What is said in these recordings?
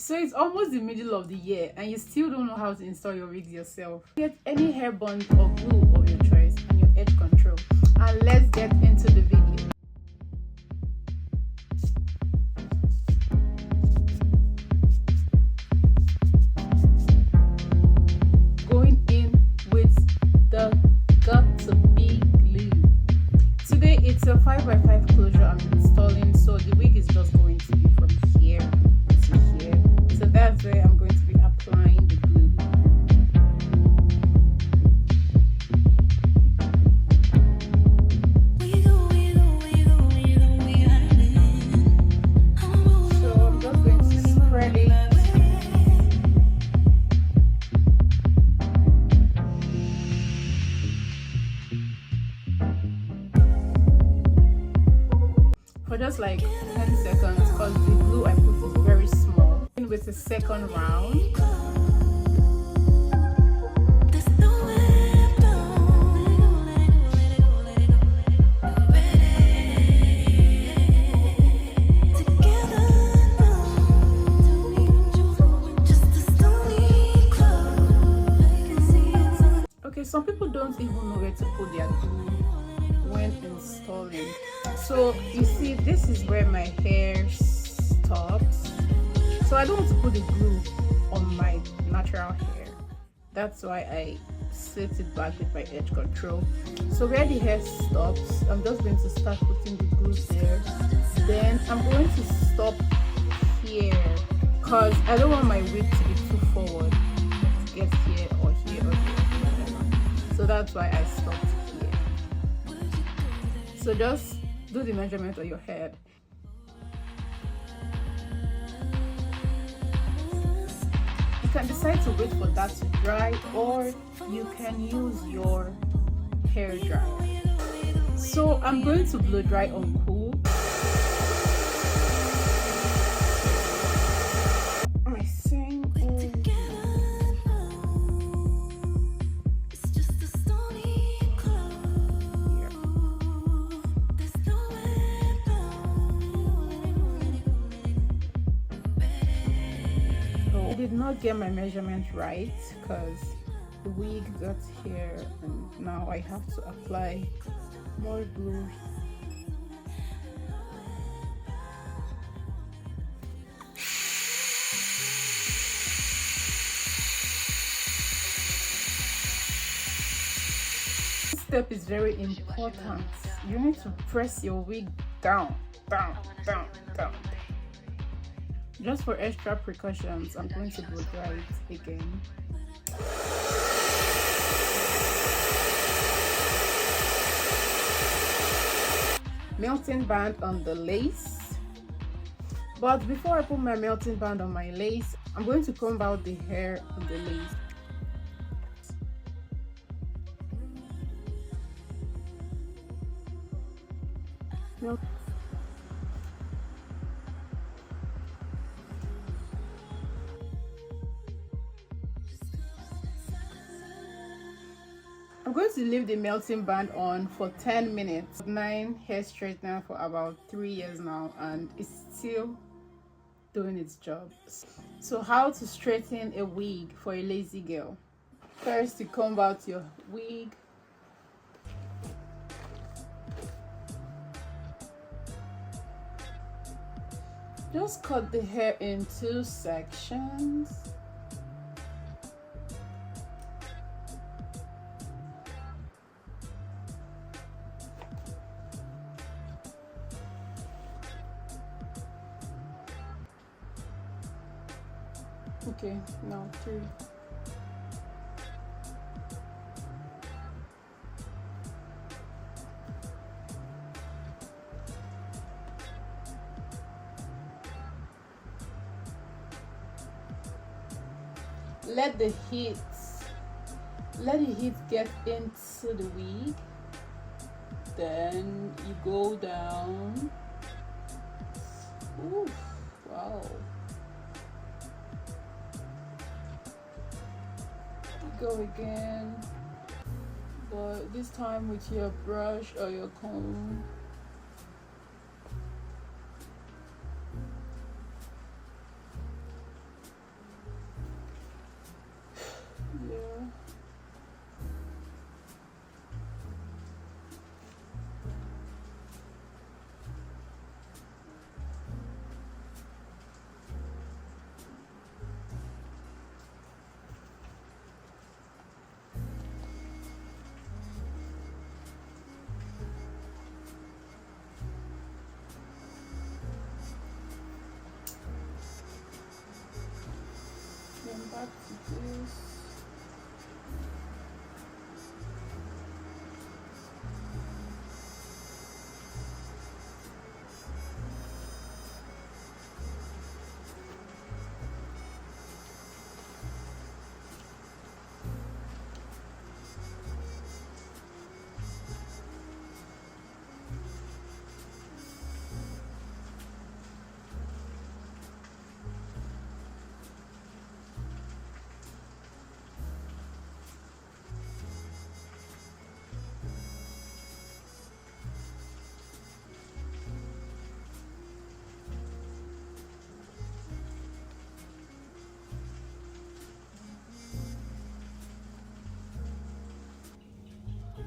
So it's almost the middle of the year and you still don't know how to install your wigs yourself. Get any hair bond or glue of your choice and your edge control. And let's get into the video. Going in with the got to be glue. Today it's a 5x5 closure I'm installing, so the wig is just going to be from here to here. So that's where I'm going to be applying the glue. So I'm just going to spread it. For just like 10 seconds because the glue I put is very small. In with the second round. Okay, some people don't even know where to put their glue when installing. So you see, this is where my hair stops, so I don't want to put the glue on my natural hair. That's why I set it back with my edge control. So where the hair stops, I'm just going to start putting the glue there. Then I'm going to stop here because I don't want my wig to be too forward to get here or here or here. So that's why I stopped here. So just do the measurement on your head. You can decide to wait for that to dry, or you can use your hair dryer. So I'm going to blow dry on cool. Am I saying I did not get my measurement right because the wig got here and now I have to apply more glue. This step is very important. You need to press your wig down, down, down, down. Just for extra precautions, I'm going to blow dry it again. Melting band on the lace. But before I put my melting band on my lace, I'm going to comb out the hair on the lace. I'm going to leave the melting band on for 10 minutes. 9 hair straightener for about 3 years now and it's still doing its job. So how to straighten a wig for a lazy girl? First, you comb out your wig. Just cut the hair in 2 sections. Okay, now 3. Let the heat get into the wig. Then you go down. Ooh, wow. Go again, but this time with your brush or your comb. back to this.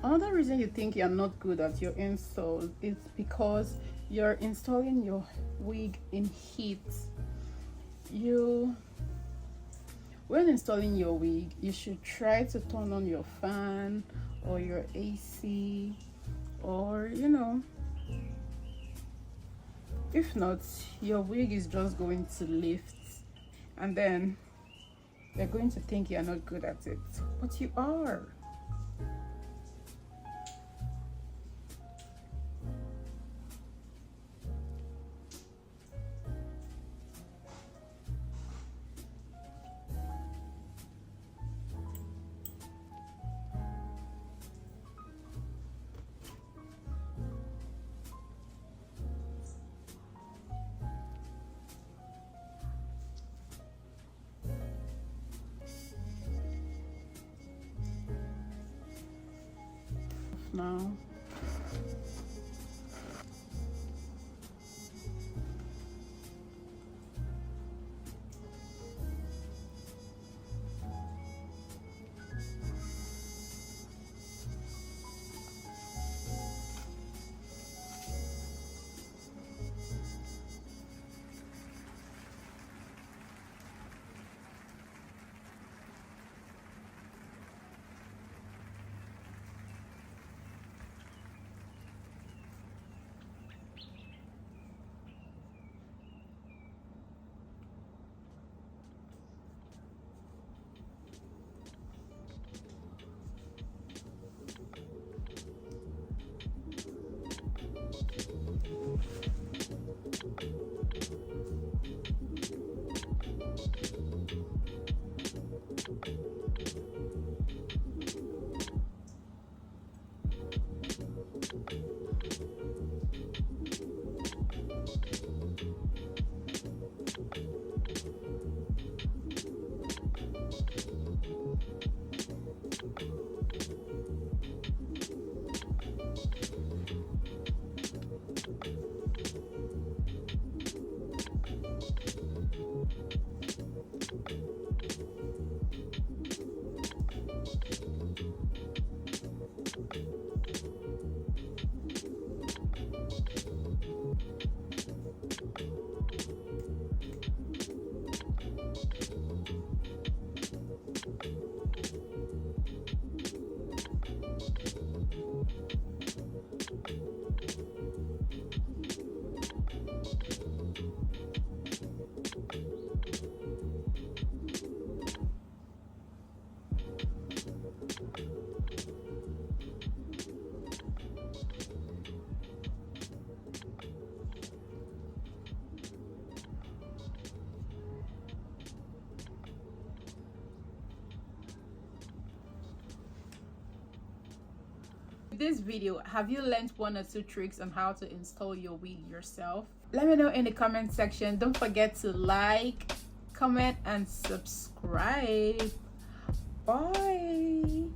Another reason you think you're not good at your install is because you're installing your wig in heat. When installing your wig, you should try to turn on your fan or your AC, or if not, your wig is just going to lift, and then they're going to think you're not good at it, but you are. Now this video, have you learned one or two tricks on how to install your wig yourself? Let me know in the comment section. Don't forget to like, comment, and subscribe. Bye.